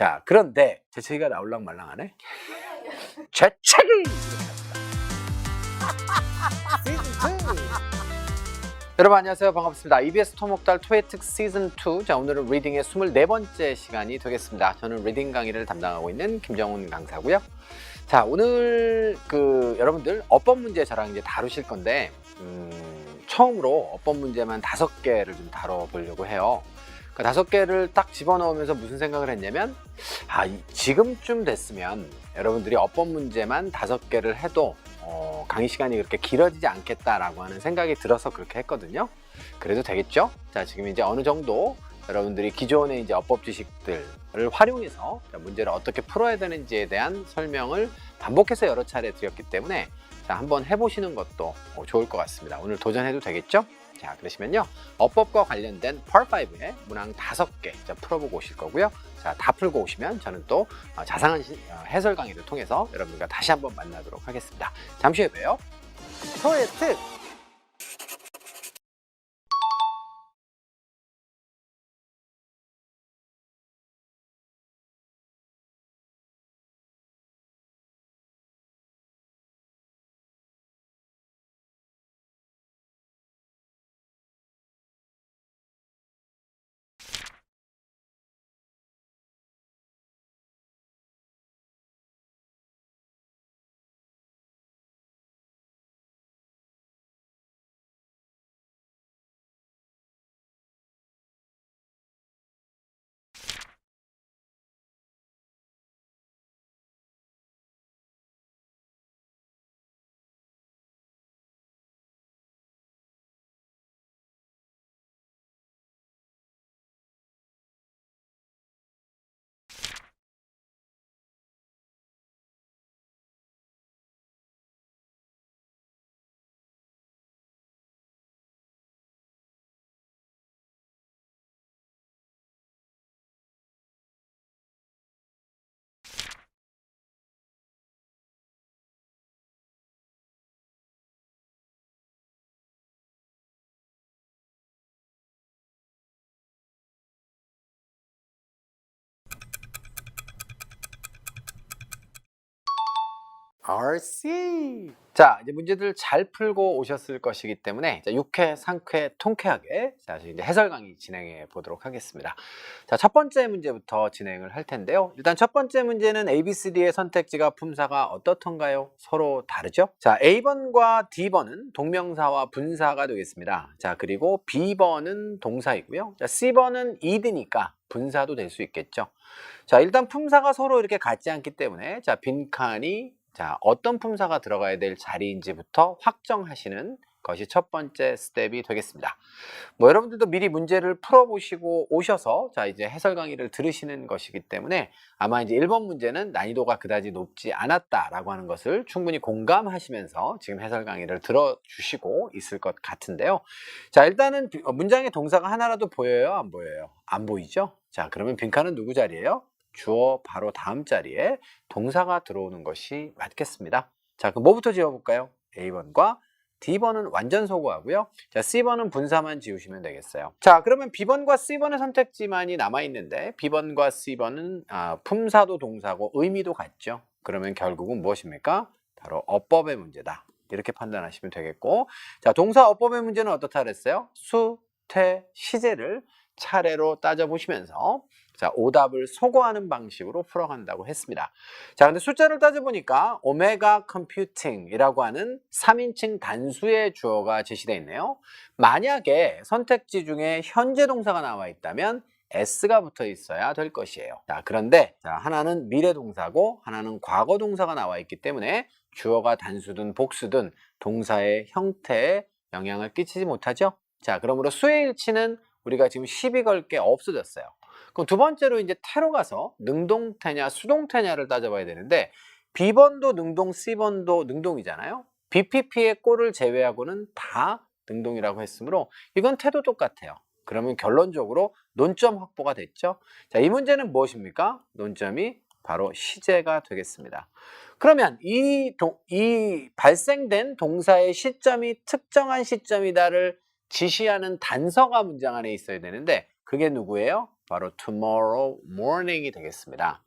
자, 그런데 재채기가 나올랑 말랑하네. 재채기! 시즌 2. 여러분 안녕하세요. 반갑습니다. EBS 토목달 토에특 시즌2. 자, 오늘은 리딩의 24번째 시간이 되겠습니다. 저는 리딩 강의를 담당하고 있는 김정훈 강사고요. 자, 오늘 여러분들 어법 문제 저랑 이제 다루실 건데 처음으로 어법 문제만 5개를 좀 다뤄보려고 해요. 그 5개를 딱 집어넣으면서 무슨 생각을 했냐면 지금쯤 됐으면 여러분들이 어법 문제만 5개를 해도 강의 시간이 그렇게 길어지지 않겠다라고 하는 생각이 들어서 그렇게 했거든요. 그래도 되겠죠? 자, 지금 이제 어느 정도 여러분들이 기존의 이제 어법 지식들을 활용해서 문제를 어떻게 풀어야 되는지에 대한 설명을 반복해서 여러 차례 드렸기 때문에 자, 한번 해보시는 것도 좋을 것 같습니다. 오늘 도전해도 되겠죠? 자, 그러시면요. 어법과 관련된 Part 5의 문항 5개 풀어보고 오실 거고요. 자, 다 풀고 오시면 저는 또 자상한 해설 강의를 통해서 여러분들과 다시 한번 만나도록 하겠습니다. 잠시 후에 봬요. 토에특! RC. 자, 이제 문제들 잘 풀고 오셨을 것이기 때문에 6회, 상쾌, 통쾌하게 자, 이제 해설 강의 진행해 보도록 하겠습니다. 자, 첫 번째 문제부터 진행을 할 텐데요. 일단 첫 번째 문제는 ABCD의 선택지가 품사가 어떻던가요? 서로 다르죠? 자, A번과 D번은 동명사와 분사가 되겠습니다. 자, 그리고 B번은 동사이고요. 자, C번은 id니까 분사도 될 수 있겠죠. 자, 일단 품사가 서로 이렇게 같지 않기 때문에 자, 빈칸이 어떤 품사가 들어가야 될 자리인지부터 확정하시는 것이 첫 번째 스텝이 되겠습니다. 여러분들도 미리 문제를 풀어보시고 오셔서 자, 이제 해설 강의를 들으시는 것이기 때문에 아마 이제 1번 문제는 난이도가 그다지 높지 않았다라고 하는 것을 충분히 공감하시면서 지금 해설 강의를 들어주시고 있을 것 같은데요. 자, 일단은 문장의 동사가 하나라도 보여요? 안 보여요? 안 보이죠? 자, 그러면 빈칸은 누구 자리예요? 주어 바로 다음 자리에 동사가 들어오는 것이 맞겠습니다. 자, 그럼 뭐부터 지어볼까요? A번과 D번은 완전 소거하고요. 자, C번은 분사만 지우시면 되겠어요. 자, 그러면 B번과 C번의 선택지만이 남아있는데 B번과 C번은 품사도 동사고 의미도 같죠. 그러면 결국은 무엇입니까? 바로 어법의 문제다. 이렇게 판단하시면 되겠고, 자, 동사 어법의 문제는 어떻다 그랬어요? 수, 태, 시제를 차례로 따져보시면서 자, 오답을 소거하는 방식으로 풀어간다고 했습니다. 자, 근데 숫자를 따져보니까 오메가 컴퓨팅이라고 하는 3인칭 단수의 주어가 제시되어 있네요. 만약에 선택지 중에 현재 동사가 나와 있다면 S가 붙어 있어야 될 것이에요. 자, 그런데 하나는 미래 동사고 하나는 과거 동사가 나와 있기 때문에 주어가 단수든 복수든 동사의 형태에 영향을 끼치지 못하죠. 자, 그러므로 수의 일치는 우리가 지금 시비 걸 게 없어졌어요. 그럼 두 번째로 이제 태로 가서 능동태냐 수동태냐를 따져봐야 되는데 B번도 능동, C번도 능동이잖아요. BPP의 꼴을 제외하고는 다 능동이라고 했으므로 이건 태도 똑같아요. 그러면 결론적으로 논점 확보가 됐죠. 자, 이 문제는 무엇입니까? 논점이 바로 시제가 되겠습니다. 그러면 이 발생된 동사의 시점이 특정한 시점이다를 지시하는 단서가 문장 안에 있어야 되는데 그게 누구예요? 바로 tomorrow morning이 되겠습니다.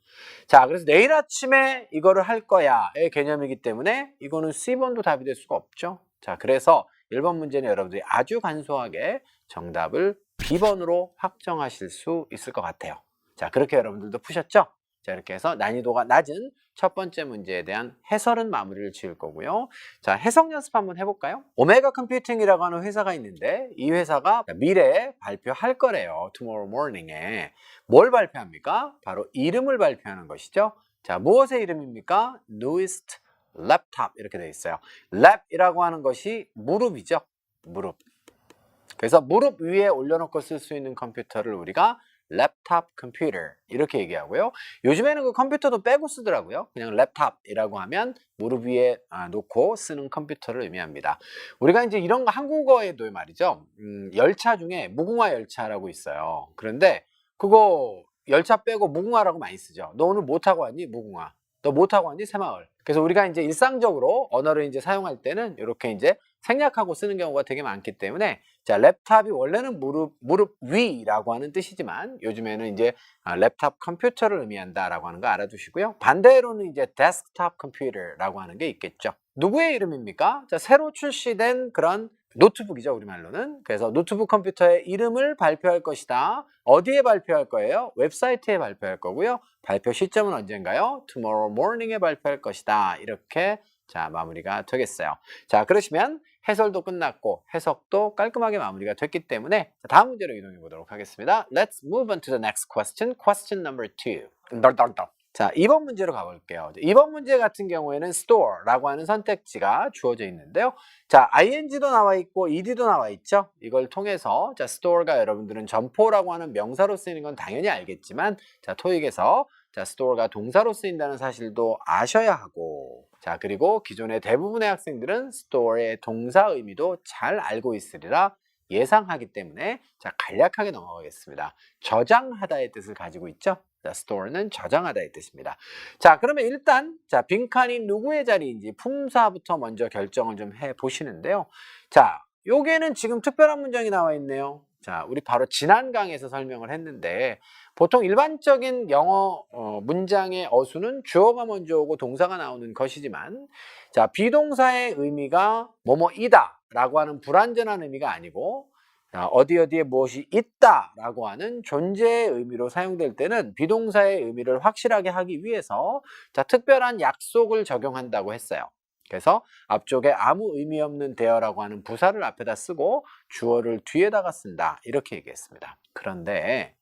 자, 그래서 내일 아침에 이거를 할 거야의 개념이기 때문에 이거는 C번도 답이 될 수가 없죠. 자, 그래서 1번 문제는 여러분들이 아주 간소하게 정답을 B번으로 확정하실 수 있을 것 같아요. 자, 그렇게 여러분들도 푸셨죠? 자, 이렇게 해서 난이도가 낮은 첫 번째 문제에 대한 해설은 마무리를 지을 거고요. 자, 해석 연습 한번 해볼까요? 오메가 컴퓨팅이라고 하는 회사가 있는데 이 회사가 미래에 발표할 거래요. tomorrow morning에. 뭘 발표합니까? 바로 이름을 발표하는 것이죠. 자, 무엇의 이름입니까? newest laptop 이렇게 되어 있어요. lap이라고 하는 것이 무릎이죠. 무릎. 그래서 무릎 위에 올려놓고 쓸 수 있는 컴퓨터를 우리가 랩탑 컴퓨터 이렇게 얘기하고요. 요즘에는 그 컴퓨터도 빼고 쓰더라고요. 그냥 랩탑이라고 하면 무릎 위에 놓고 쓰는 컴퓨터를 의미합니다. 우리가 이제 이런 거 한국어에도 말이죠. 열차 중에 무궁화 열차라고 있어요. 그런데 그거 열차 빼고 무궁화라고 많이 쓰죠. 너 오늘 뭐 타고 왔니? 무궁화. 너 뭐 타고 왔니? 새마을. 그래서 우리가 이제 일상적으로 언어를 이제 사용할 때는 이렇게 이제 생략하고 쓰는 경우가 되게 많기 때문에 자, 랩탑이 원래는 무릎 위라고 하는 뜻이지만 요즘에는 이제 랩탑 컴퓨터를 의미한다라고 하는 거 알아두시고요. 반대로는 이제 데스크탑 컴퓨터라고 하는 게 있겠죠. 누구의 이름입니까? 자, 새로 출시된 그런 노트북이죠, 우리말로는. 그래서 노트북 컴퓨터의 이름을 발표할 것이다. 어디에 발표할 거예요? 웹사이트에 발표할 거고요. 발표 시점은 언젠가요? tomorrow morning에 발표할 것이다. 이렇게 자, 마무리가 되겠어요. 자, 그러시면 해설도 끝났고 해석도 깔끔하게 마무리가 됐기 때문에 다음 문제로 이동해 보도록 하겠습니다. Let's move on to the next question. Question number 2. 자, 2번 문제로 가볼게요. 2번 문제 같은 경우에는 store라고 하는 선택지가 주어져 있는데요. 자, ing도 나와 있고 ed도 나와 있죠. 이걸 통해서 자, store가 여러분들은 점포라고 하는 명사로 쓰이는 건 당연히 알겠지만 자, 토익에서 자, store가 동사로 쓰인다는 사실도 아셔야 하고 자, 그리고 기존의 대부분의 학생들은 store의 동사 의미도 잘 알고 있으리라 예상하기 때문에 자, 간략하게 넘어가겠습니다. 저장하다의 뜻을 가지고 있죠. 자, store는 저장하다의 뜻입니다. 자, 그러면 일단 자, 빈칸이 누구의 자리인지 품사부터 먼저 결정을 좀 해 보시는데요. 자, 요게는 지금 특별한 문장이 나와 있네요. 자, 우리 바로 지난 강의에서 설명을 했는데 보통 일반적인 영어 문장의 어수는 주어가 먼저 오고 동사가 나오는 것이지만 자, 비동사의 의미가 뭐뭐이다 라고 하는 불완전한 의미가 아니고 자, 어디에 무엇이 있다 라고 하는 존재의 의미로 사용될 때는 비동사의 의미를 확실하게 하기 위해서 자, 특별한 약속을 적용한다고 했어요. 그래서 앞쪽에 아무 의미 없는 대어라고 하는 부사를 앞에다 쓰고 주어를 뒤에다가 쓴다 이렇게 얘기했습니다. 그런데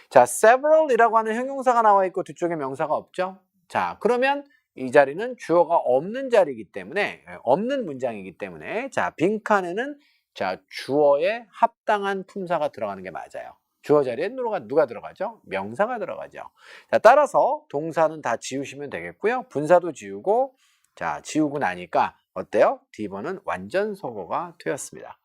자, several이라고 하는 형용사가 나와 있고 뒤쪽에 명사가 없죠. 자, 그러면 이 자리는 주어가 없는 자리이기 때문에 없는 문장이기 때문에 자, 빈칸에는 자, 주어에 합당한 품사가 들어가는 게 맞아요. 주어 자리에 누가 들어가죠? 명사가 들어가죠. 자, 따라서 동사는 다 지우시면 되겠고요. 분사도 지우고 자, 지우고 나니까 어때요? D번은 완전 소거가 되었습니다.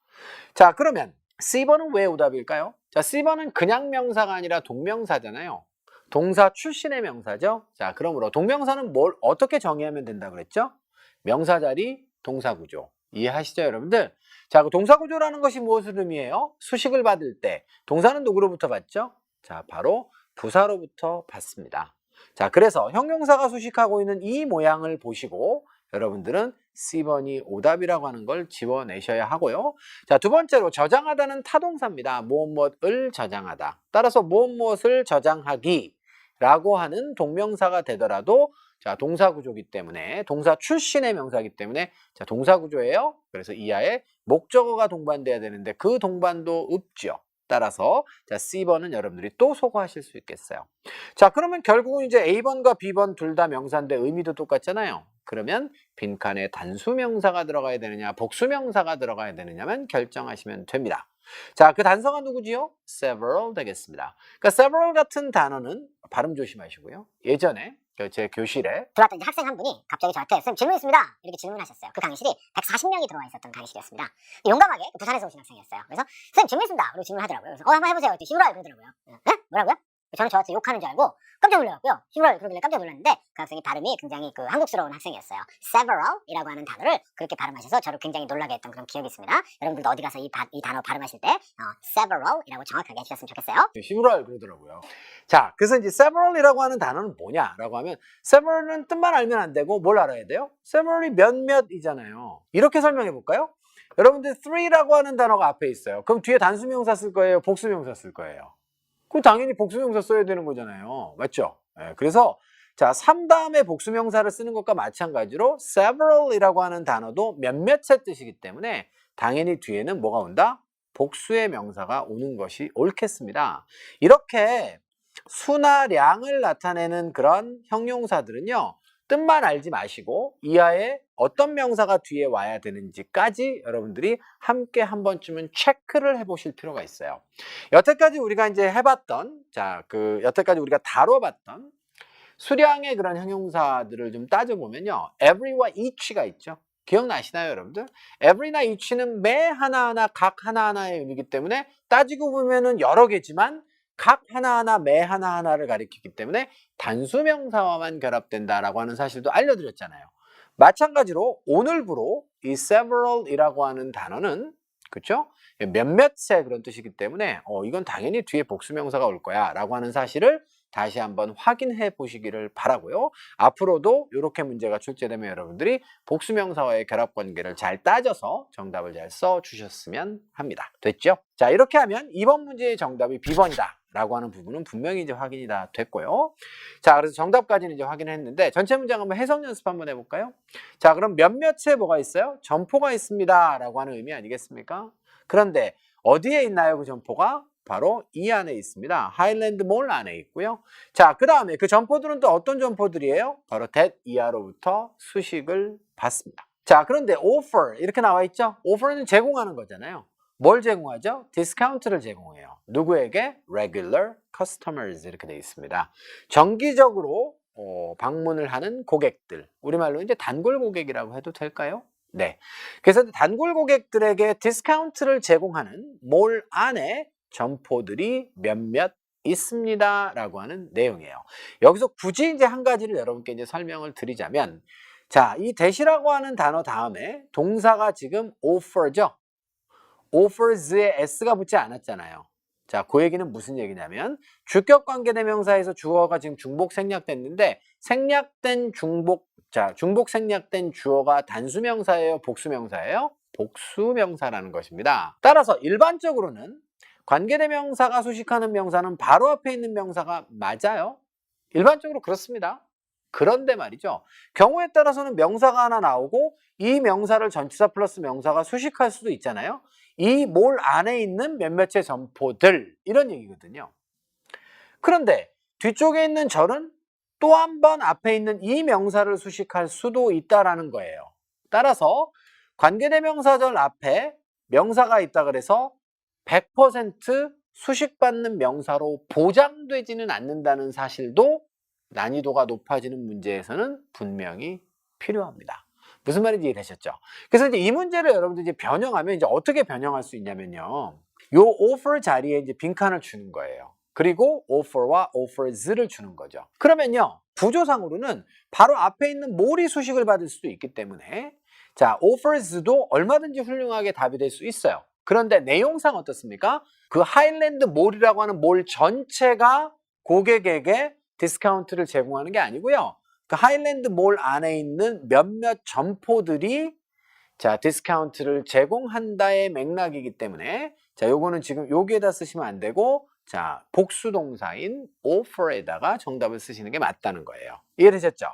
자, 그러면 C번은 왜 오답일까요? 자, C번은 그냥 명사가 아니라 동명사잖아요. 동사 출신의 명사죠. 자, 그러므로 동명사는 뭘 어떻게 정의하면 된다 그랬죠? 명사 자리, 동사 구조. 이해하시죠, 여러분들? 자, 그 동사 구조라는 것이 무엇을 의미해요? 수식을 받을 때 동사는 누구로부터 받죠? 자, 바로 부사로부터 받습니다. 자, 그래서 형용사가 수식하고 있는 이 모양을 보시고 여러분들은 C번이 오답이라고 하는 걸 지워내셔야 하고요. 자, 두 번째로 저장하다는 타동사입니다. 무엇을 저장하다. 따라서 무엇을 저장하기 라고 하는 동명사가 되더라도 자, 동사 구조이기 때문에 동사 출신의 명사이기 때문에 자, 동사 구조예요. 그래서 이하에 목적어가 동반돼야 되는데 그 동반도 없죠. 따라서 자, C번은 여러분들이 또 소거하실 수 있겠어요. 자, 그러면 결국은 이제 A번과 B번 둘 다 명사인데 의미도 똑같잖아요. 그러면 빈칸에 단수명사가 들어가야 되느냐 복수명사가 들어가야 되느냐만 결정하시면 됩니다. 자, 그 단서가 누구지요? several 되겠습니다. 그러니까 several 같은 단어는 발음 조심하시고요. 예전에 제 교실에 들어왔던 이제 학생 한 분이 갑자기 저한테 선생님 질문 있습니다 이렇게 질문하셨어요. 그 강의실이 140명이 들어와 있었던 강의실이었습니다. 용감하게 부산에서 오신 학생이었어요. 그래서 선생님 질문 있습니다 그리고 질문하더라고요. 그래서 한번 해보세요. 이렇게 히브라어 그러더라고요. 네? 뭐라고요? 저는 저한테 욕하는 줄 알고 깜짝 놀라고요. several 그러길래 깜짝 놀랐는데 그 학생이 발음이 굉장히 그 한국스러운 학생이었어요. several이라고 하는 단어를 그렇게 발음하셔서 저를 굉장히 놀라게 했던 그런 기억이 있습니다. 여러분들도 어디 가서 이 단어 발음하실 때 several이라고 정확하게 해주셨으면 좋겠어요. several 그러더라고요. 자, 그래서 이제 several이라고 하는 단어는 뭐냐라고 하면 several은 뜻만 알면 안 되고 뭘 알아야 돼요? several이 몇몇이잖아요. 이렇게 설명해 볼까요? 여러분들 three라고 하는 단어가 앞에 있어요. 그럼 뒤에 단수명사 쓸 거예요? 복수명사 쓸 거예요? 그럼 당연히 복수명사 써야 되는 거잖아요. 맞죠? 네, 그래서 자, 3 다음에 복수명사를 쓰는 것과 마찬가지로 several이라고 하는 단어도 몇몇의 뜻이기 때문에 당연히 뒤에는 뭐가 온다? 복수의 명사가 오는 것이 옳겠습니다. 이렇게 수나 량을 나타내는 그런 형용사들은요. 뜻만 알지 마시고 이하에 어떤 명사가 뒤에 와야 되는지까지 여러분들이 함께 한 번쯤은 체크를 해보실 필요가 있어요. 여태까지 우리가 이제 해봤던, 여태까지 우리가 다뤄봤던 수량의 그런 형용사들을 좀 따져보면요. every와 each가 있죠. 기억나시나요, 여러분들? every나 each는 매 하나하나, 각 하나하나의 의미이기 때문에 따지고 보면은 여러 개지만 각 하나하나, 매 하나하나를 가리키기 때문에 단수명사와만 결합된다라고 하는 사실도 알려드렸잖아요. 마찬가지로 오늘부로 이 several이라고 하는 단어는 그렇죠? 몇몇의 그런 뜻이기 때문에 이건 당연히 뒤에 복수명사가 올 거야 라고 하는 사실을 다시 한번 확인해 보시기를 바라고요. 앞으로도 이렇게 문제가 출제되면 여러분들이 복수명사와의 결합관계를 잘 따져서 정답을 잘 써주셨으면 합니다. 됐죠? 자, 이렇게 하면 이번 문제의 정답이 B번이다 라고 하는 부분은 분명히 이제 확인이 다 됐고요. 자, 그래서 정답까지는 이제 확인했는데 전체 문장 한번 해석 연습 한번 해볼까요? 자, 그럼 몇몇에 뭐가 있어요? 점포가 있습니다 라고 하는 의미 아니겠습니까? 그런데 어디에 있나요? 그 점포가? 바로 이 안에 있습니다. 하일랜드 몰 안에 있고요. 자, 그 다음에 그 점포들은 또 어떤 점포들이에요? 바로 that 이하로부터 수식을 받습니다. 자, 그런데 offer 이렇게 나와 있죠? offer는 제공하는 거잖아요. 뭘 제공하죠? 디스카운트를 제공해요. 누구에게? regular customers 이렇게 되어 있습니다. 정기적으로 방문을 하는 고객들. 우리말로 이제 단골 고객이라고 해도 될까요? 네. 그래서 단골 고객들에게 디스카운트를 제공하는 몰 안에 점포들이 몇몇 있습니다 라고 하는 내용이에요. 여기서 굳이 이제 한 가지를 여러분께 이제 설명을 드리자면 자, 이 that이라고 하는 단어 다음에 동사가 지금 offer죠. offers에 s가 붙지 않았잖아요. 자, 그 얘기는 무슨 얘기냐면 주격 관계대명사에서 주어가 지금 중복 생략됐는데 중복 생략된 주어가 단수명사예요? 복수명사예요? 복수명사라는 것입니다. 따라서 일반적으로는 관계대명사가 수식하는 명사는 바로 앞에 있는 명사가 맞아요. 일반적으로 그렇습니다. 그런데 말이죠. 경우에 따라서는 명사가 하나 나오고 이 명사를 전치사 플러스 명사가 수식할 수도 있잖아요. 이 몰 안에 있는 몇몇의 점포들 이런 얘기거든요. 그런데 뒤쪽에 있는 절은 또 한 번 앞에 있는 이 명사를 수식할 수도 있다라는 거예요. 따라서 관계대명사절 앞에 명사가 있다 그래서 100% 수식받는 명사로 보장되지는 않는다는 사실도 난이도가 높아지는 문제에서는 분명히 필요합니다. 무슨 말인지 이해되셨죠? 그래서 이제 이 문제를 여러분들 이제 변형하면 이제 어떻게 변형할 수 있냐면요. 요 offer 자리에 이제 빈칸을 주는 거예요. 그리고 offer와 offers를 주는 거죠. 그러면요. 구조상으로는 바로 앞에 있는 몰이 수식을 받을 수도 있기 때문에 자, offers도 얼마든지 훌륭하게 답이 될 수 있어요. 그런데 내용상 어떻습니까? 그 하일랜드 몰이라고 하는 몰 전체가 고객에게 디스카운트를 제공하는 게 아니고요. 그 하일랜드 몰 안에 있는 몇몇 점포들이 자, 디스카운트를 제공한다의 맥락이기 때문에 자, 요거는 지금 여기에다 쓰시면 안 되고 자, 복수동사인 offer에다가 정답을 쓰시는 게 맞다는 거예요. 이해되셨죠?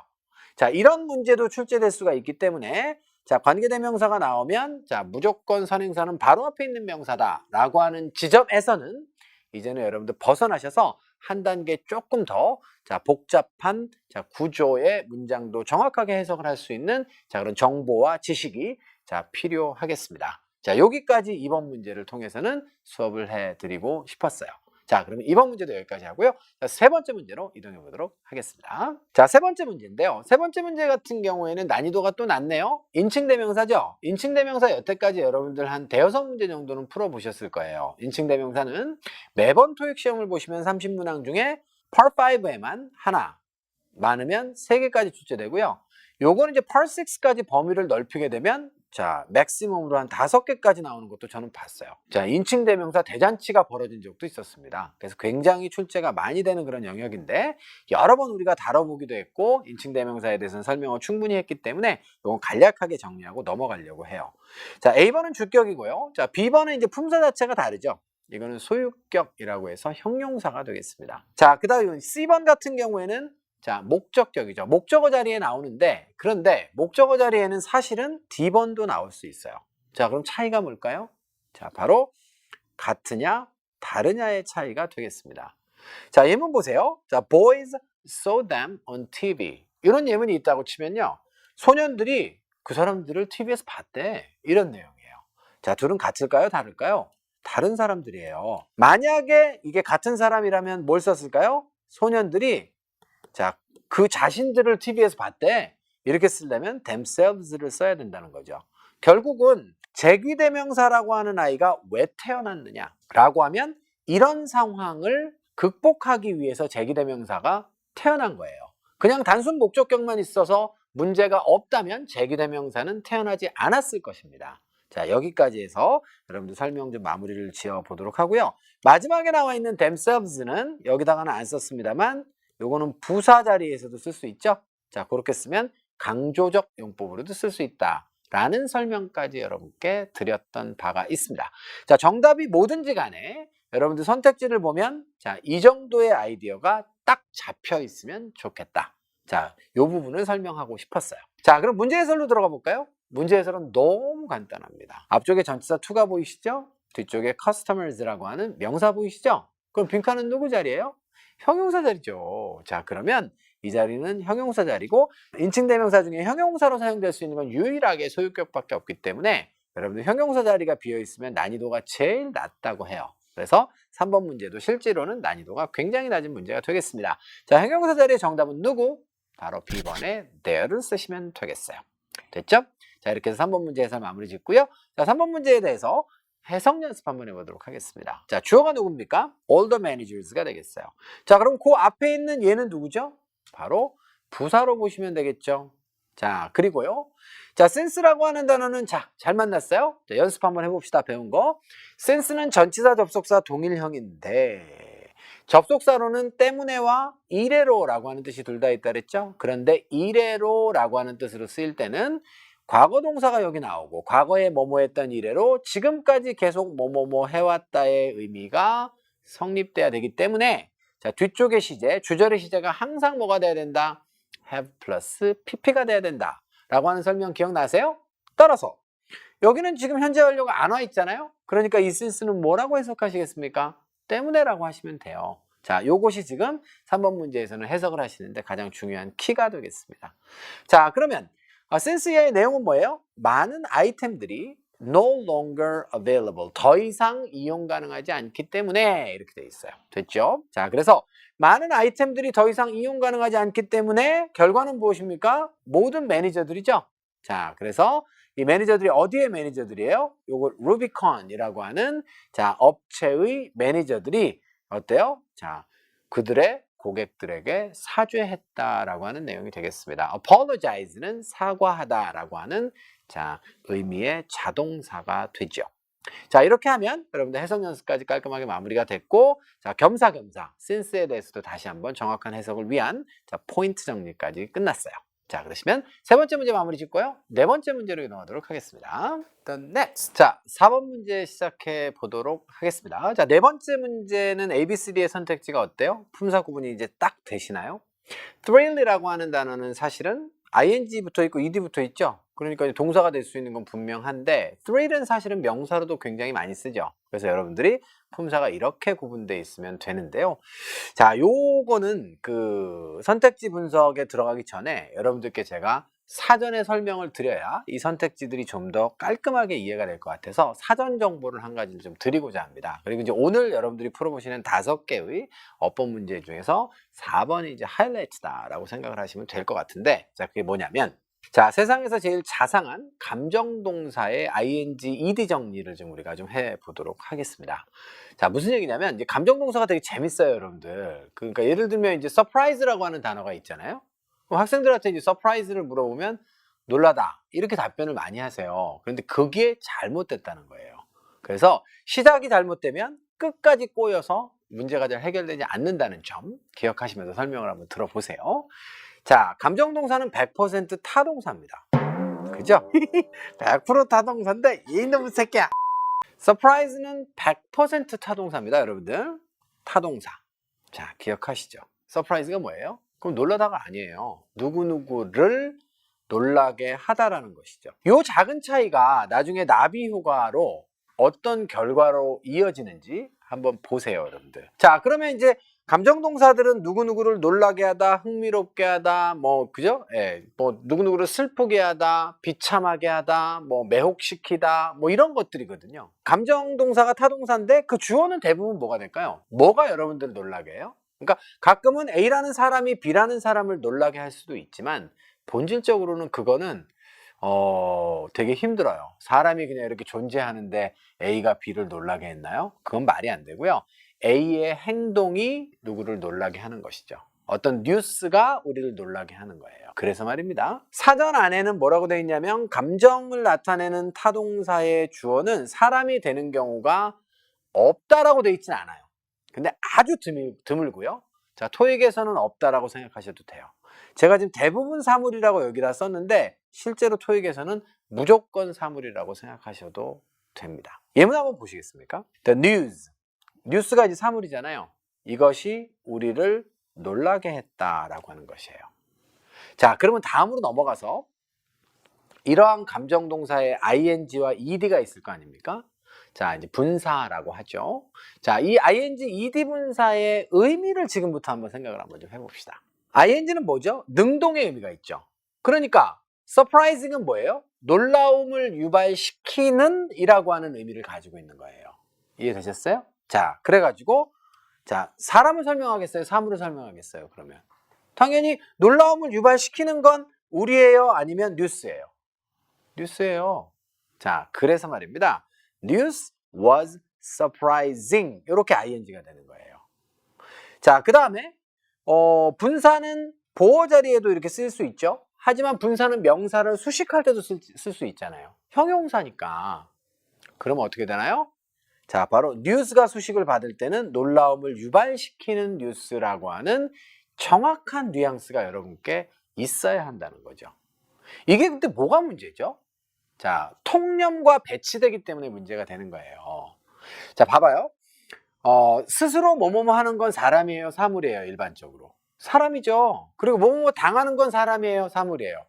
자, 이런 문제도 출제될 수가 있기 때문에 자, 관계대명사가 나오면 자, 무조건 선행사는 바로 앞에 있는 명사다라고 하는 지점에서는 이제는 여러분들 벗어나셔서 한 단계 조금 더 자, 복잡한 자, 구조의 문장도 정확하게 해석을 할 수 있는 자, 그런 정보와 지식이 자, 필요하겠습니다. 자, 여기까지 이번 문제를 통해서는 수업을 해드리고 싶었어요. 자, 그러면 이번 문제도 여기까지 하고요. 자, 세 번째 문제로 이동해 보도록 하겠습니다. 자, 세 번째 문제인데요. 세 번째 문제 같은 경우에는 난이도가 또 낮네요. 인칭대명사죠. 인칭대명사 여태까지 여러분들 한 대여섯 문제 정도는 풀어보셨을 거예요. 인칭대명사는 매번 토익 시험을 보시면 30문항 중에 Part 5에만 하나, 많으면 3개까지 출제되고요. 요거는 이제 Part 6까지 범위를 넓히게 되면 자, 맥시멈으로 한 5개까지 나오는 것도 저는 봤어요. 자, 인칭대명사 대잔치가 벌어진 적도 있었습니다. 그래서 굉장히 출제가 많이 되는 그런 영역인데 여러 번 우리가 다뤄보기도 했고 인칭대명사에 대해서는 설명을 충분히 했기 때문에 이건 간략하게 정리하고 넘어가려고 해요. 자, A번은 주격이고요. 자, B번은 이제 품사 자체가 다르죠. 이거는 소유격이라고 해서 형용사가 되겠습니다. 자, 그 다음 C번 같은 경우에는 자, 목적격이죠. 목적어 자리에 나오는데 그런데 목적어 자리에는 사실은 D번도 나올 수 있어요. 자, 그럼 차이가 뭘까요? 자, 바로 같으냐 다르냐의 차이가 되겠습니다. 자, 예문 보세요. 자, boys saw them on TV. 이런 예문이 있다고 치면요. 소년들이 그 사람들을 TV에서 봤대. 이런 내용이에요. 자, 둘은 같을까요? 다를까요? 다른 사람들이에요. 만약에 이게 같은 사람이라면 뭘 썼을까요? 소년들이 자, 그 자신들을 TV에서 봤대. 이렇게 쓰려면 themselves를 써야 된다는 거죠. 결국은 제기대명사라고 하는 아이가 왜 태어났느냐 라고 하면 이런 상황을 극복하기 위해서 제기대명사가 태어난 거예요. 그냥 단순 목적격만 있어서 문제가 없다면 제기대명사는 태어나지 않았을 것입니다. 자, 여기까지 해서 여러분들 설명 좀 마무리를 지어 보도록 하고요. 마지막에 나와 있는 themselves는 여기다가는 안 썼습니다만 요거는 부사 자리에서도 쓸 수 있죠. 자, 그렇게 쓰면 강조적 용법으로도 쓸 수 있다 라는 설명까지 여러분께 드렸던 바가 있습니다. 자, 정답이 뭐든지 간에 여러분들 선택지를 보면 자, 이 정도의 아이디어가 딱 잡혀 있으면 좋겠다. 자, 요 부분을 설명하고 싶었어요. 자, 그럼 문제 해설로 들어가 볼까요? 문제 해설은 너무 간단합니다. 앞쪽에 전치사 to가 보이시죠? 뒤쪽에 customers라고 하는 명사 보이시죠? 그럼 빈칸은 누구 자리예요? 형용사 자리죠. 자, 그러면 이 자리는 형용사 자리고 인칭대명사 중에 형용사로 사용될 수 있는 건 유일하게 소유격밖에 없기 때문에 여러분들 형용사 자리가 비어있으면 난이도가 제일 낮다고 해요. 그래서 3번 문제도 실제로는 난이도가 굉장히 낮은 문제가 되겠습니다. 자, 형용사 자리의 정답은 누구? 바로 B번에 there를 쓰시면 되겠어요. 됐죠? 자, 이렇게 해서 3번 문제 해설 마무리 짓고요. 자, 3번 문제에 대해서 해석 연습 한번 해보도록 하겠습니다. 자, 주어가 누굽니까? All the managers가 되겠어요. 자, 그럼 그 앞에 있는 얘는 누구죠? 바로 부사로 보시면 되겠죠. 자, 그리고요. 자, since라고 하는 단어는 자, 잘 만났어요? 자, 연습 한번 해봅시다. 배운 거. since는 전치사 접속사 동일형인데 접속사로는 때문에와 이래로라고 하는 뜻이 둘 다 있다 그랬죠? 그런데 이래로라고 하는 뜻으로 쓰일 때는 과거 동사가 여기 나오고 과거에 뭐뭐 했던 이래로 지금까지 계속 뭐뭐뭐 해왔다의 의미가 성립돼야 되기 때문에 자, 뒤쪽의 시제, 주절의 시제가 항상 뭐가 돼야 된다? have 플러스 pp가 돼야 된다 라고 하는 설명 기억나세요? 따라서 여기는 지금 현재 완료가 안 와 있잖아요. 그러니까 이 since는 뭐라고 해석하시겠습니까? 때문에라고 하시면 돼요. 자, 요것이 지금 3번 문제에서는 해석을 하시는데 가장 중요한 키가 되겠습니다. 자, 그러면 since의 내용은 뭐예요? 많은 아이템들이 no longer available, 더 이상 이용 가능하지 않기 때문에 이렇게 돼 있어요. 됐죠? 자, 그래서 많은 아이템들이 더 이상 이용 가능하지 않기 때문에 결과는 무엇입니까? 모든 매니저들이죠. 자, 그래서 이 매니저들이 어디의 매니저들이에요? 요거 루비콘이라고 하는 자, 업체의 매니저들이 어때요? 자, 그들의 고객들에게 사죄했다라고 하는 내용이 되겠습니다. apologize는 사과하다라고 하는 자, 의미의 자동사가 되죠. 자, 이렇게 하면 여러분들 해석 연습까지 깔끔하게 마무리가 됐고 자, 겸사겸사 since에 대해서도 다시 한번 정확한 해석을 위한 자, 포인트 정리까지 끝났어요. 자, 그러시면 세 번째 문제 마무리 짓고요. 네 번째 문제로 이동하도록 하겠습니다. The next. 자, 4번 문제 시작해 보도록 하겠습니다. 자, 네 번째 문제는 A, B, C, D의 선택지가 어때요? 품사 구분이 이제 딱 되시나요? thrill이라고 하는 단어는 사실은 ing 붙어 있고 ed 붙어 있죠. 그러니까 동사가 될 수 있는 건 분명한데 thrill은 사실은 명사로도 굉장히 많이 쓰죠. 그래서 여러분들이 품사가 이렇게 구분되어 있으면 되는데요. 자, 요거는 그 선택지 분석에 들어가기 전에 여러분들께 제가 사전에 설명을 드려야 이 선택지들이 좀 더 깔끔하게 이해가 될 것 같아서 사전 정보를 한 가지를 좀 드리고자 합니다. 그리고 이제 오늘 여러분들이 풀어보시는 5개의 어법 문제 중에서 4번이 이제 하이라이트다라고 생각을 하시면 될 것 같은데, 자, 그게 뭐냐면, 자, 세상에서 제일 자상한 감정동사의 ing, ed 정리를 좀 우리가 좀 해보도록 하겠습니다. 자, 무슨 얘기냐면, 이제 감정동사가 되게 재밌어요, 여러분들. 그러니까 예를 들면 이제 surprise라고 하는 단어가 있잖아요. 그럼 학생들한테 이제 surprise를 물어보면 놀라다 이렇게 답변을 많이 하세요. 그런데 그게 잘못됐다는 거예요. 그래서 시작이 잘못되면 끝까지 꼬여서 문제가 잘 해결되지 않는다는 점 기억하시면서 설명을 한번 들어보세요. 자, 감정동사는 100% 타동사입니다. 그죠? 100% 타동사인데 이놈의 새끼야. surprise는 100% 타동사입니다, 여러분들. 타동사. 자, 기억하시죠? surprise가 뭐예요? 그럼 놀라다가 아니에요. 누구누구를 놀라게 하다라는 것이죠. 이 작은 차이가 나중에 나비 효과로 어떤 결과로 이어지는지 한번 보세요, 여러분들. 자, 그러면 이제 감정동사들은 누구누구를 놀라게 하다, 흥미롭게 하다, 뭐, 그죠? 예, 뭐, 누구누구를 슬프게 하다, 비참하게 하다, 뭐, 매혹시키다, 뭐, 이런 것들이거든요. 감정동사가 타동사인데 그 주어는 대부분 뭐가 될까요? 뭐가 여러분들을 놀라게 해요? 그러니까 가끔은 A라는 사람이 B라는 사람을 놀라게 할 수도 있지만 본질적으로는 그거는 되게 힘들어요. 사람이 그냥 이렇게 존재하는데 A가 B를 놀라게 했나요? 그건 말이 안 되고요. A의 행동이 누구를 놀라게 하는 것이죠. 어떤 뉴스가 우리를 놀라게 하는 거예요. 그래서 말입니다. 사전 안에는 뭐라고 되어 있냐면 감정을 나타내는 타동사의 주어는 사람이 되는 경우가 없다라고 되어 있지는 않아요. 근데 아주 드물고요. 자, 토익에서는 없다라고 생각하셔도 돼요. 제가 지금 대부분 사물이라고 여기다 썼는데 실제로 토익에서는 무조건 사물이라고 생각하셔도 됩니다. 예문 한번 보시겠습니까? The news. 뉴스가 이제 사물이잖아요. 이것이 우리를 놀라게 했다라고 하는 것이에요. 자, 그러면 다음으로 넘어가서 이러한 감정동사에 ing와 ed가 있을 거 아닙니까? 자, 이제 분사라고 하죠. 자, 이 ing, ed 분사의 의미를 지금부터 한번 생각을 한번 좀 해봅시다. ing는 뭐죠? 능동의 의미가 있죠. 그러니까 surprising은 뭐예요? 놀라움을 유발시키는 이라고 하는 의미를 가지고 있는 거예요. 이해되셨어요? 자, 그래가지고 자, 사람을 설명하겠어요? 사물을 설명하겠어요? 그러면 당연히 놀라움을 유발시키는 건 우리예요? 아니면 뉴스예요? 뉴스예요. 자, 그래서 말입니다. News was surprising. 이렇게 ing가 되는 거예요. 자, 그 다음에 분사는 보어 자리에도 이렇게 쓸 수 있죠. 하지만 분사는 명사를 수식할 때도 쓸 수 있잖아요. 형용사니까. 그러면 어떻게 되나요? 자, 바로 news가 수식을 받을 때는 놀라움을 유발시키는 뉴스라고 하는 정확한 뉘앙스가 여러분께 있어야 한다는 거죠. 이게 근데 뭐가 문제죠? 자, 통념과 배치되기 때문에 문제가 되는 거예요. 자, 봐봐요. 스스로 뭐뭐뭐 하는 건 사람이에요, 사물이에요, 일반적으로? 사람이죠. 그리고 뭐뭐뭐 당하는 건 사람이에요, 사물이에요?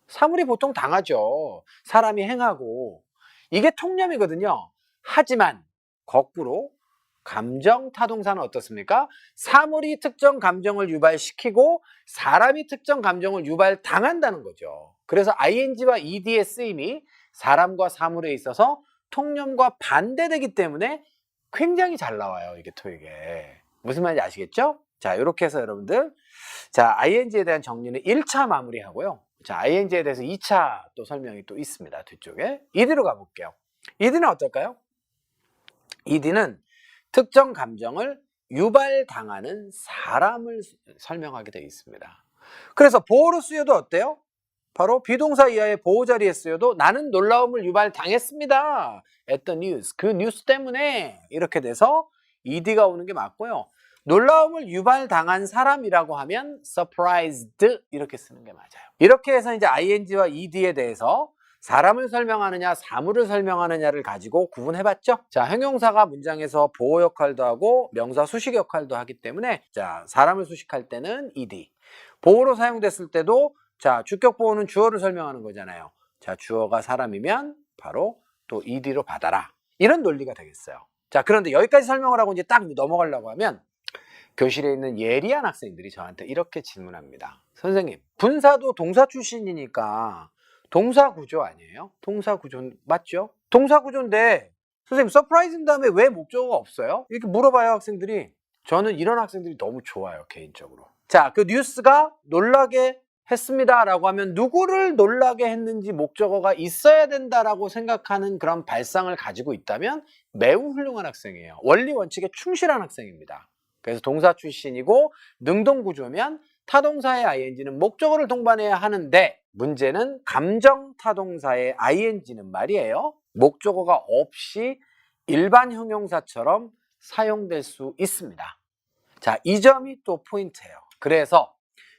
사물이 보통 당하죠. 사람이 행하고. 이게 통념이거든요. 하지만 거꾸로 감정 타동사는 어떻습니까? 사물이 특정 감정을 유발시키고 사람이 특정 감정을 유발당한다는 거죠. 그래서 ing와 ed의 쓰임이 사람과 사물에 있어서 통념과 반대되기 때문에 굉장히 잘 나와요, 이게 토익에. 무슨 말인지 아시겠죠? 자, 이렇게 해서 여러분들, 자, ing에 대한 정리는 1차 마무리하고요. 자, ing에 대해서 2차 또 설명이 또 있습니다, 뒤쪽에. ed로 가볼게요. ed는 어떨까요? ed는 특정 감정을 유발당하는 사람을 설명하게 되어 있습니다. 그래서 보어로 쓰여도 어때요? 바로 비동사 이하의 보호 자리에 쓰여도 나는 놀라움을 유발당했습니다. at the news. 그 뉴스 때문에 이렇게 돼서 ed가 오는 게 맞고요. 놀라움을 유발당한 사람이라고 하면 surprised 이렇게 쓰는 게 맞아요. 이렇게 해서 이제 ing와 ed에 대해서 사람을 설명하느냐 사물을 설명하느냐를 가지고 구분해봤죠. 자, 형용사가 문장에서 보호 역할도 하고 명사 수식 역할도 하기 때문에 자, 사람을 수식할 때는 ed, 보호로 사용됐을 때도 자, 주격 보호는 주어를 설명하는 거잖아요. 자, 주어가 사람이면 바로 또 ed로 받아라. 이런 논리가 되겠어요. 자, 그런데 여기까지 설명을 하고 이제 딱 넘어가려고 하면 교실에 있는 예리한 학생들이 저한테 이렇게 질문합니다. 선생님, 분사도 동사 출신이니까 동사 구조 아니에요? 동사 구조 맞죠? 동사 구조인데 선생님 서프라이즈인 다음에 왜 목적어가 없어요? 이렇게 물어봐요 학생들이. 저는 이런 학생들이 너무 좋아요 개인적으로. 자, 그 뉴스가 놀라게 했습니다 라고 하면 누구를 놀라게 했는지 목적어가 있어야 된다라고 생각하는 그런 발상을 가지고 있다면 매우 훌륭한 학생이에요. 원리 원칙에 충실한 학생입니다. 그래서 동사 출신이고 능동구조면 타동사의 ing는 목적어를 동반해야 하는데 문제는 감정 타동사의 ing는 말이에요. 목적어가 없이 일반 형용사처럼 사용될 수 있습니다. 자, 이 점이 또 포인트예요. 그래서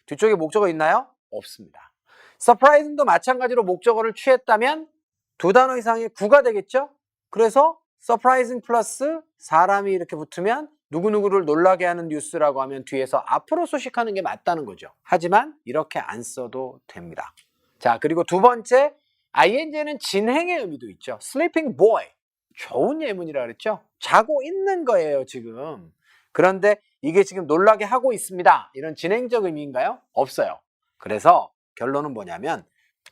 뒤쪽에 목적어 있나요? 없습니다. surprise도 마찬가지로 목적어를 취했다면 두 단어 이상의 구가 되겠죠? 그래서 surprising 플러스 사람이 이렇게 붙으면 누구누구를 놀라게 하는 뉴스라고 하면 뒤에서 앞으로 소식하는 게 맞다는 거죠. 하지만 이렇게 안 써도 됩니다. 자, 그리고 두 번째, ing는 진행의 의미도 있죠. sleeping boy. 좋은 예문이라 그랬죠? 자고 있는 거예요, 지금. 그런데 이게 지금 놀라게 하고 있습니다. 이런 진행적 의미인가요? 없어요. 그래서 결론은 뭐냐면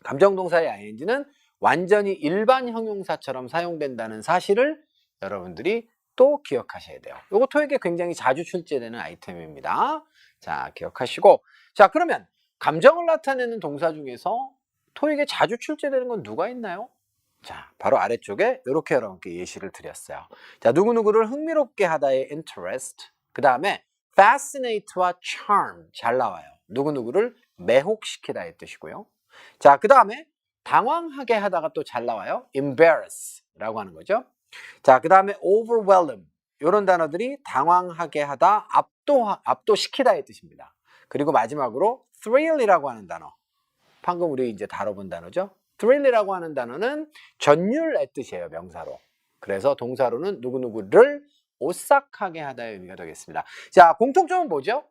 감정동사의 ing는 완전히 일반 형용사처럼 사용된다는 사실을 여러분들이 또 기억하셔야 돼요. 이거 토익에 굉장히 자주 출제되는 아이템입니다. 자, 기억하시고. 자, 그러면 감정을 나타내는 동사 중에서 토익에 자주 출제되는 건 누가 있나요? 자, 바로 아래쪽에 이렇게 여러분께 예시를 드렸어요. 자, 누구누구를 흥미롭게 하다의 interest, 그 다음에 fascinate와 charm 잘 나와요. 누구누구를 매혹시키다의 뜻이고요. 자, 그 다음에 당황하게 하다가 또 잘 나와요. embarrass라고 하는 거죠. 자, 그 다음에 overwhelm 이런 단어들이 당황하게 하다, 압도시키다의 뜻입니다. 그리고 마지막으로 thrill이라고 하는 단어, 방금 우리 이제 다뤄본 단어죠. thrill이라고 하는 단어는 전율의 뜻이에요, 명사로. 그래서 동사로는 누구누구를 오싹하게 하다의 의미가 되겠습니다. 자, 공통점은 뭐죠?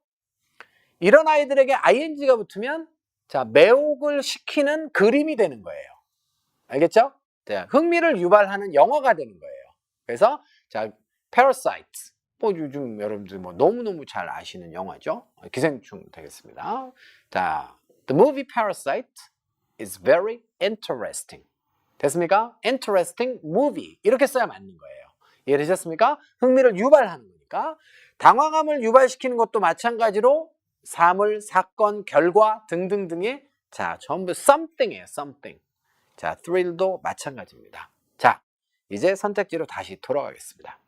이런 아이들에게 ing가 붙으면 자, 매혹을 시키는 그림이 되는 거예요. 알겠죠? 자, 흥미를 유발하는 영화가 되는 거예요. 그래서 자, Parasite. 뭐 요즘 여러분들 뭐 너무너무 잘 아시는 영화죠. 기생충 되겠습니다. 자, The movie Parasite is very interesting. 됐습니까? Interesting movie. 이렇게 써야 맞는 거예요. 이해되셨습니까? 흥미를 유발하는 거니까. 당황함을 유발시키는 것도 마찬가지로 사물, 사건, 결과 등등등의 자, 전부 something이에요. something. 자, thrill도 마찬가지입니다. 자, 이제 선택지로 다시 돌아가겠습니다.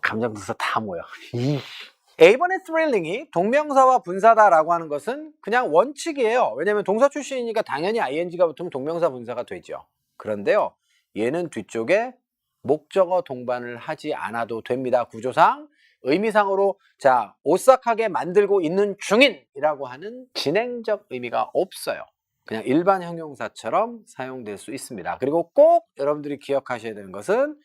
감정동사 다 모여. A번의 thrilling이 동명사와 분사다라고 하는 것은 그냥 원칙이에요. 왜냐하면 동사 출신이니까 당연히 ing가 붙으면 동명사 분사가 되죠. 그런데요, 얘는 뒤쪽에 목적어 동반을 하지 않아도 됩니다. 구조상, 의미상으로 자, 오싹하게 만들고 있는 중인이라고 하는 진행적 의미가 없어요. 그냥 일반 형용사처럼 사용될 수 있습니다. 그리고 꼭 여러분들이 기억하셔야 되는 것은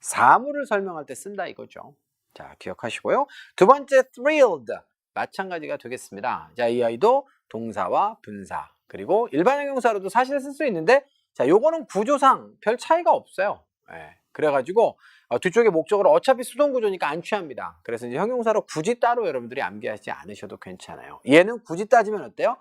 사물을 설명할 때 쓴다 이거죠. 자, 기억하시고요. 두 번째 thrilled 마찬가지가 되겠습니다. 자, 이 아이도 동사와 분사 그리고 일반 형용사로도 사실 쓸 수 있는데 자, 요거는 구조상 별 차이가 없어요. 예, 그래가지고 뒤쪽에 목적으로 어차피 수동 구조니까 안 취합니다. 그래서 이제 형용사로 굳이 따로 여러분들이 암기하지 않으셔도 괜찮아요. 얘는 굳이 따지면 어때요?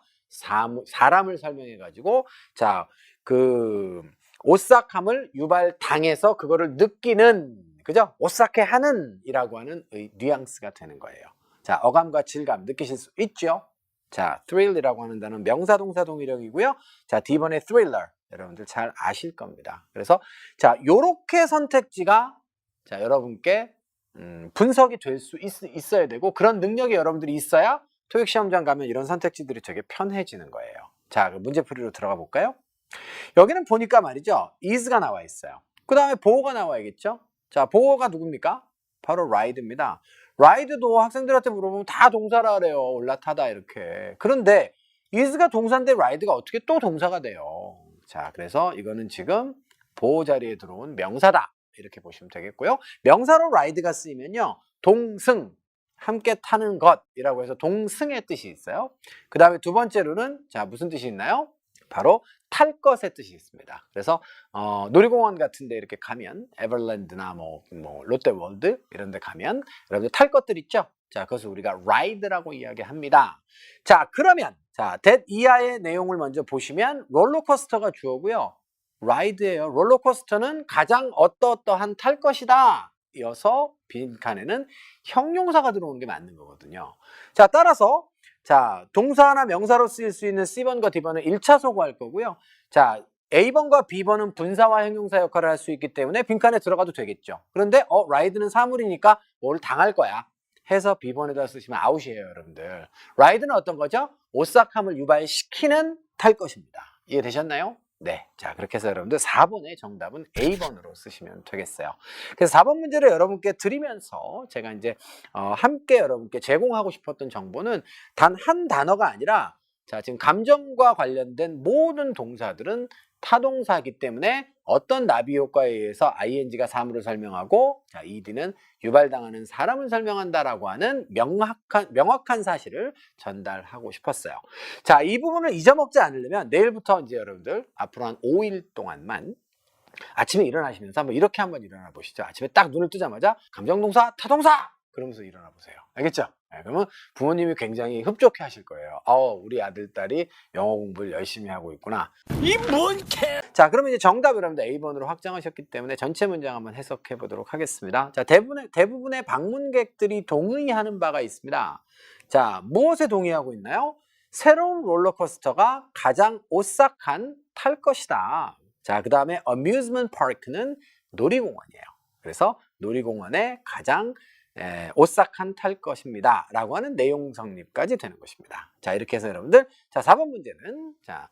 사람을 설명해가지고 자, 그 오싹함을 유발당해서 그거를 느끼는, 그죠? 오싹해 하는 이라고 하는 뉘앙스가 되는 거예요. 자, 어감과 질감 느끼실 수 있죠? 자, thrill이라고 하는 단어는 명사, 동사, 동일형이고요. 자, D번의 thriller 여러분들 잘 아실 겁니다. 그래서 자, 요렇게 선택지가 자, 여러분께 분석이 될 수 있어야 되고 그런 능력이 여러분들이 있어야 토익 시험장 가면 이런 선택지들이 되게 편해지는 거예요. 자, 그럼 문제풀이로 들어가 볼까요? 여기는 보니까 말이죠. is가 나와 있어요. 그 다음에 보어가 나와야겠죠? 자, 보어가 누굽니까? 바로 ride입니다. ride도 학생들한테 물어보면 다 동사라 그래요. 올라타다 이렇게. 그런데 is가 동사인데 ride가 어떻게 또 동사가 돼요? 자, 그래서 이거는 지금 보어 자리에 들어온 명사다. 이렇게 보시면 되겠고요. 명사로 ride가 쓰이면요. 동승, 함께 타는 것이라고 해서 동승의 뜻이 있어요. 그 다음에 두 번째로는 자, 무슨 뜻이 있나요? 바로 탈 것의 뜻이 있습니다. 그래서 놀이공원 같은 데 이렇게 가면 에버랜드나 뭐 롯데월드 이런 데 가면 여러분들 탈 것들 있죠? 자, 그것을 우리가 ride라고 이야기합니다. 자, 그러면 자, that 이하의 내용을 먼저 보시면 롤러코스터가 주어고요. ride예요. 롤러코스터는 가장 어떠어떠한 탈 것이다. 이어서 빈칸에는 형용사가 들어오는 게 맞는 거거든요. 자, 따라서 자, 동사나 명사로 쓰일 수 있는 C번과 D번은 1차 소거할 거고요. 자, A번과 B번은 분사와 형용사 역할을 할 수 있기 때문에 빈칸에 들어가도 되겠죠. 그런데 ride는 사물이니까 뭘 당할 거야 해서 B번에다 쓰시면 아웃이에요, 여러분들. ride는 어떤 거죠? 오싹함을 유발시키는 탈 것입니다. 이해되셨나요? 네. 자, 그렇게 해서 여러분들 4번의 정답은 A번으로 쓰시면 되겠어요. 그래서 4번 문제를 여러분께 드리면서 제가 이제 함께 여러분께 제공하고 싶었던 정보는 단 한 단어가 아니라 자, 지금 감정과 관련된 모든 동사들은 타동사이기 때문에 어떤 나비 효과에 의해서 ing가 사물을 설명하고 자, ed는 유발당하는 사람을 설명한다라고 하는 명확한 사실을 전달하고 싶었어요. 자, 이 부분을 잊어먹지 않으려면 내일부터 이제 여러분들 앞으로 한 5일 동안만 아침에 일어나시면서 한번 이렇게 한번 일어나 보시죠. 아침에 딱 눈을 뜨자마자 감정동사, 타동사! 그러면서 일어나 보세요. 알겠죠? 네, 그러면 부모님이 굉장히 흡족해 하실 거예요. 우리 아들, 딸이 영어 공부를 열심히 하고 있구나. 이 뭔 개! 자, 그러면 이제 정답 여러분들 A번으로 확정하셨기 때문에 전체 문장 한번 해석해 보도록 하겠습니다. 자, 대부분의 방문객들이 동의하는 바가 있습니다. 자, 무엇에 동의하고 있나요? 새로운 롤러코스터가 가장 오싹한 탈 것이다. 자, 그 다음에 amusement park는 놀이공원이에요. 그래서 놀이공원에 가장 오싹한 탈 것입니다. 라고 하는 내용 성립까지 되는 것입니다. 자, 이렇게 해서 여러분들, 자, 4번 문제는, 자,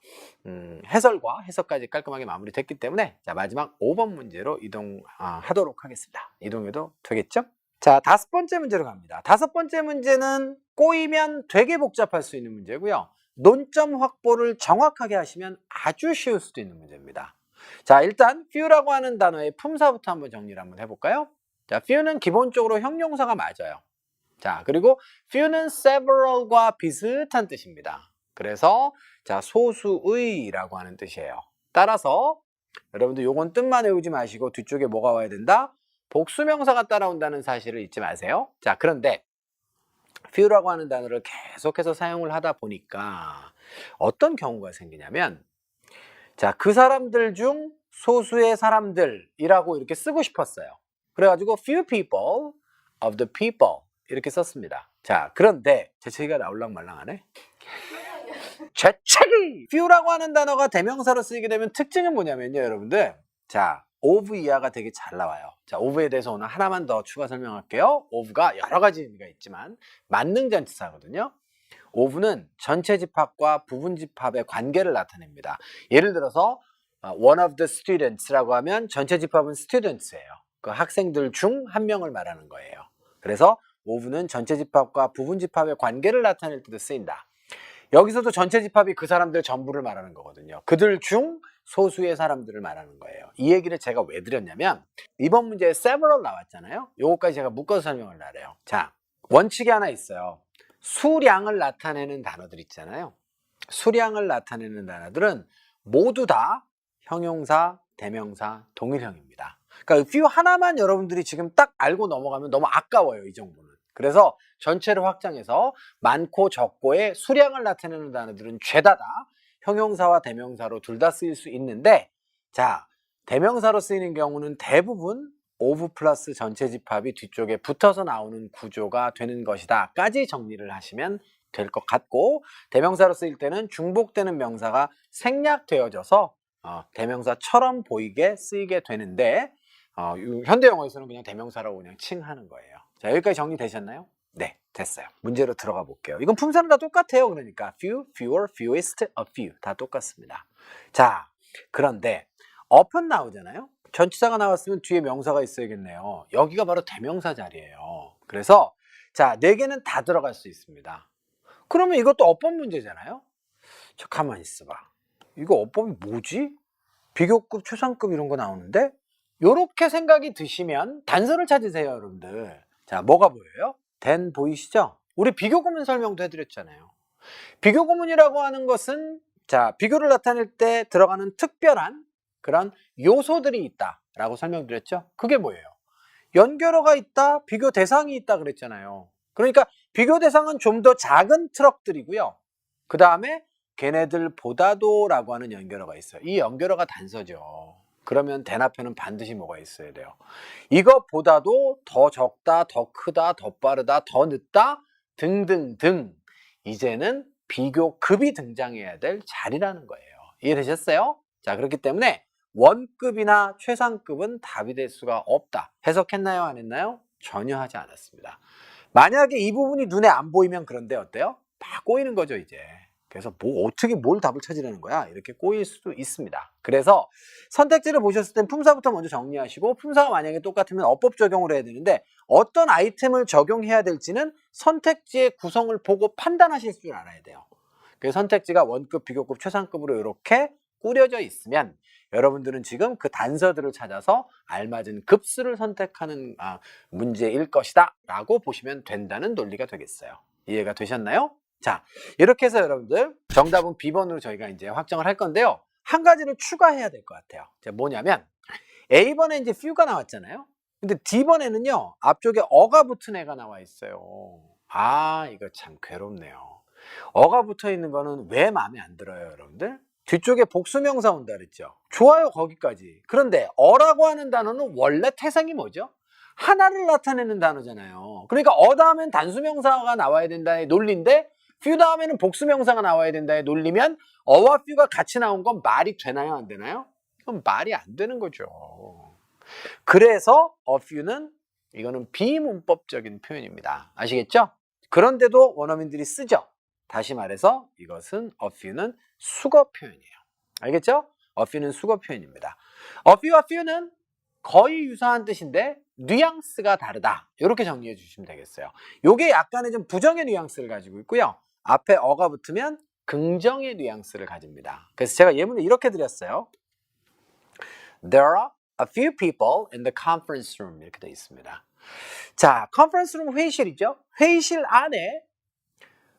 해설과 해석까지 깔끔하게 마무리됐기 때문에, 자, 마지막 5번 문제로 이동하도록 하겠습니다. 이동해도 되겠죠? 자, 5번째 문제로 갑니다. 5번째 문제는 꼬이면 되게 복잡할 수 있는 문제고요. 논점 확보를 정확하게 하시면 아주 쉬울 수도 있는 문제입니다. 자, 일단 few라고 하는 단어의 품사부터 한번 정리를 한번 해볼까요? 자, few는 기본적으로 형용사가 맞아요. 자, 그리고 few는 several과 비슷한 뜻입니다. 그래서 자, 소수의라고 하는 뜻이에요. 따라서 여러분들 요건 뜻만 외우지 마시고 뒤쪽에 뭐가 와야 된다? 복수명사가 따라온다는 사실을 잊지 마세요. 자, 그런데 few라고 하는 단어를 계속해서 사용을 하다 보니까 어떤 경우가 생기냐면 자, 그 사람들 중 소수의 사람들이라고 이렇게 쓰고 싶었어요. 그래가지고 few people of the people 이렇게 썼습니다. 자, 그런데 재채기가 나올랑말랑하네. 재채기! few라고 하는 단어가 대명사로 쓰이게 되면 특징은 뭐냐면요, 여러분들. 자, of 이하가 되게 잘 나와요. 자, of에 대해서 오늘 하나만 더 추가 설명할게요. of가 여러 가지 의미가 있지만 만능전치사거든요. of는 전체 집합과 부분 집합의 관계를 나타냅니다. 예를 들어서 one of the students라고 하면 전체 집합은 students예요. 그 학생들 중 한 명을 말하는 거예요. 그래서 of는 전체 집합과 부분 집합의 관계를 나타낼 때도 쓰인다. 여기서도 전체 집합이 그 사람들 전부를 말하는 거거든요. 그들 중 소수의 사람들을 말하는 거예요. 이 얘기를 제가 왜 드렸냐면 이번 문제에 several 나왔잖아요. 요거까지 제가 묶어서 설명을 하래요. 자, 원칙이 하나 있어요. 수량을 나타내는 단어들 있잖아요. 수량을 나타내는 단어들은 모두 다 형용사, 대명사, 동일형입니다. 그러니까 few 하나만 여러분들이 지금 딱 알고 넘어가면 너무 아까워요, 이 정보는. 그래서 전체를 확장해서 많고 적고의 수량을 나타내는 단어들은 죄다 다 형용사와 대명사로 둘 다 쓰일 수 있는데 자, 대명사로 쓰이는 경우는 대부분 of 플러스 전체 집합이 뒤쪽에 붙어서 나오는 구조가 되는 것이다 까지 정리를 하시면 될 것 같고 대명사로 쓰일 때는 중복되는 명사가 생략되어져서 대명사처럼 보이게 쓰이게 되는데 현대 영어에서는 그냥 대명사라고 그냥 칭하는 거예요. 자, 여기까지 정리되셨나요? 네, 됐어요. 문제로 들어가 볼게요. 이건 품사는 다 똑같아요. 그러니까 few, fewer, fewest, a few 다 똑같습니다. 자, 그런데 up은 나오잖아요. 전치사가 나왔으면 뒤에 명사가 있어야겠네요. 여기가 바로 대명사 자리예요. 그래서 자, 4개는 다 들어갈 수 있습니다. 그러면 이것도 어법 문제잖아요. 자, 가만히 있어봐. 이거 어법이 뭐지? 비교급, 추상급 이런 거 나오는데 요렇게 생각이 드시면 단서를 찾으세요, 여러분들. 자, 뭐가 보여요? then 보이시죠? 우리 비교구문 설명도 해드렸잖아요. 비교구문이라고 하는 것은 자, 비교를 나타낼 때 들어가는 특별한 그런 요소들이 있다라고 설명드렸죠? 그게 뭐예요? 연결어가 있다, 비교 대상이 있다 그랬잖아요. 그러니까 비교 대상은 좀 더 작은 트럭들이고요. 그 다음에 걔네들보다도 라고 하는 연결어가 있어요. 이 연결어가 단서죠. 그러면 대나표는 반드시 뭐가 있어야 돼요. 이것보다도 더 적다, 더 크다, 더 빠르다, 더 늦다 등등등. 이제는 비교급이 등장해야 될 자리라는 거예요. 이해되셨어요? 자, 그렇기 때문에 원급이나 최상급은 답이 될 수가 없다. 해석했나요? 안 했나요? 전혀 하지 않았습니다. 만약에 이 부분이 눈에 안 보이면 그런데 어때요? 막 꼬이는 거죠, 이제. 그래서 어떻게 뭘 답을 찾으려는 거야? 이렇게 꼬일 수도 있습니다. 그래서 선택지를 보셨을 땐 품사부터 먼저 정리하시고, 품사가 만약에 똑같으면 어법 적용을 해야 되는데 어떤 아이템을 적용해야 될지는 선택지의 구성을 보고 판단하실 줄 알아야 돼요. 그래서 선택지가 원급, 비교급, 최상급으로 이렇게 꾸려져 있으면 여러분들은 지금 그 단서들을 찾아서 알맞은 급수를 선택하는 문제일 것이다 라고 보시면 된다는 논리가 되겠어요. 이해가 되셨나요? 자, 이렇게 해서 여러분들 정답은 B번으로 저희가 이제 확정을 할 건데요. 한 가지를 추가해야 될 것 같아요. 뭐냐면 A번에 이제 few가 나왔잖아요. 근데 D번에는요, 앞쪽에 어가 붙은 애가 나와 있어요. 이거 참 괴롭네요. 어가 붙어 있는 거는 왜 마음에 안 들어요, 여러분들? 뒤쪽에 복수명사 온다 그랬죠. 좋아요, 거기까지. 그런데 어라고 하는 단어는 원래 태생이 뭐죠? 하나를 나타내는 단어잖아요. 그러니까 어 다음엔 단수명사가 나와야 된다의 논리인데 few 다음에는 복수명사가 나와야 된다의 논리면 어와 few가 같이 나온 건 말이 되나요, 안 되나요? 그건 말이 안 되는 거죠. 그래서 a few는 이거는 비문법적인 표현입니다. 아시겠죠? 그런데도 원어민들이 쓰죠. 다시 말해서 이것은 a few는 수거 표현이에요. 알겠죠? a few는 수거 표현입니다. a few와 few는 거의 유사한 뜻인데 뉘앙스가 다르다. 이렇게 정리해 주시면 되겠어요. 이게 약간의 좀 부정의 뉘앙스를 가지고 있고요. 앞에 어가 붙으면 긍정의 뉘앙스를 가집니다. 그래서 제가 예문을 이렇게 드렸어요. There are a few people in the conference room. 이렇게 되어 있습니다. 자, conference room 회의실이죠. 회의실 안에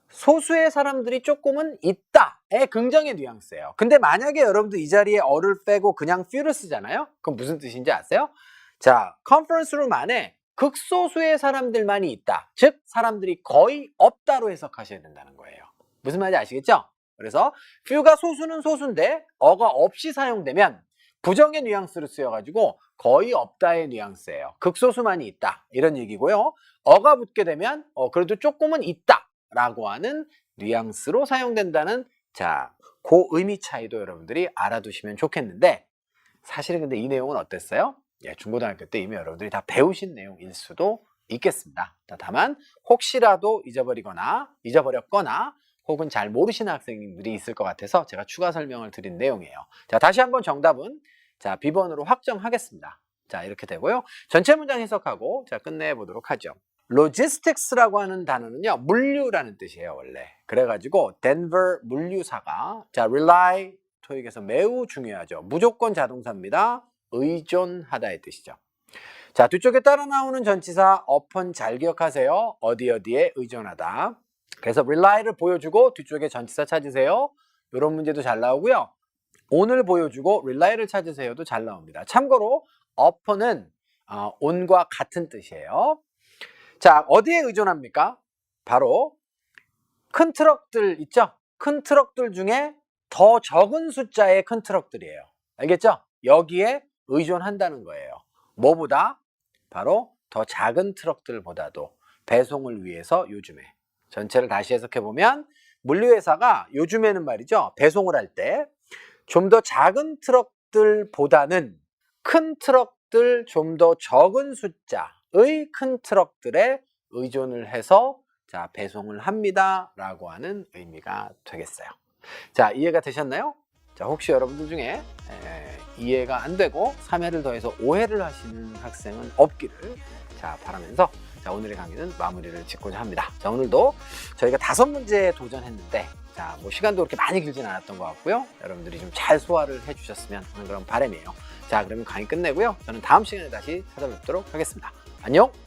소수의 사람들이 조금은 있다의 긍정의 뉘앙스예요. 근데 만약에 여러분들 이 자리에 어를 빼고 그냥 few를 쓰잖아요. 그럼 무슨 뜻인지 아세요? 자, 컨퍼런스 룸 안에 극소수의 사람들만이 있다. 즉 사람들이 거의 없다로 해석하셔야 된다는 거예요. 무슨 말인지 아시겠죠? 그래서 few가 소수는 소수인데 어가 없이 사용되면 부정의 뉘앙스로 쓰여가지고 거의 없다의 뉘앙스예요. 극소수만이 있다 이런 얘기고요. 어가 붙게 되면 그래도 조금은 있다 라고 하는 뉘앙스로 사용된다는 그 의미 차이도 여러분들이 알아두시면 좋겠는데, 사실은 근데 이 내용은 어땠어요? 중고등학교 때 이미 여러분들이 다 배우신 내용일 수도 있겠습니다. 다만 혹시라도 잊어버렸거나 혹은 잘 모르시는 학생님들이 있을 것 같아서 제가 추가 설명을 드린 내용이에요. 자, 다시 한번 정답은 B번으로 확정하겠습니다. 자, 이렇게 되고요. 전체 문장 해석하고 끝내보도록 하죠. logistics라고 하는 단어는요, 물류라는 뜻이에요, 원래. 그래가지고 덴버 물류사가 rely 토익에서 매우 중요하죠. 무조건 자동사입니다. 의존하다의 뜻이죠. 자, 뒤쪽에 따라 나오는 전치사 upon 잘 기억하세요. 어디에 의존하다. 그래서 rely를 보여주고 뒤쪽에 전치사 찾으세요. 이런 문제도 잘 나오고요. on을 보여주고 rely를 찾으세요도 잘 나옵니다. 참고로 upon은 on과 같은 뜻이에요. 자, 어디에 의존합니까? 바로 큰 트럭들 있죠? 큰 트럭들 중에 더 적은 숫자의 큰 트럭들이에요. 알겠죠? 여기에 의존한다는 거예요. 뭐보다? 바로 더 작은 트럭들보다도 배송을 위해서 요즘에. 전체를 다시 해석해보면 물류회사가 요즘에는 말이죠. 배송을 할 때 좀 더 작은 트럭들보다는 큰 트럭들 좀 더 적은 숫자의 큰 트럭들에 의존을 해서 배송을 합니다 라고 하는 의미가 되겠어요. 자, 이해가 되셨나요? 자, 혹시 여러분들 중에 이해가 안 되고 3회를 더해서 오해를 하시는 학생은 없기를 바라면서 오늘의 강의는 마무리를 짓고자 합니다. 자, 오늘도 저희가 5문제에 도전했는데 시간도 그렇게 많이 길진 않았던 것 같고요. 여러분들이 좀 잘 소화를 해주셨으면 하는 그런 바람이에요. 자, 그러면 강의 끝내고요. 저는 다음 시간에 다시 찾아뵙도록 하겠습니다. 안녕!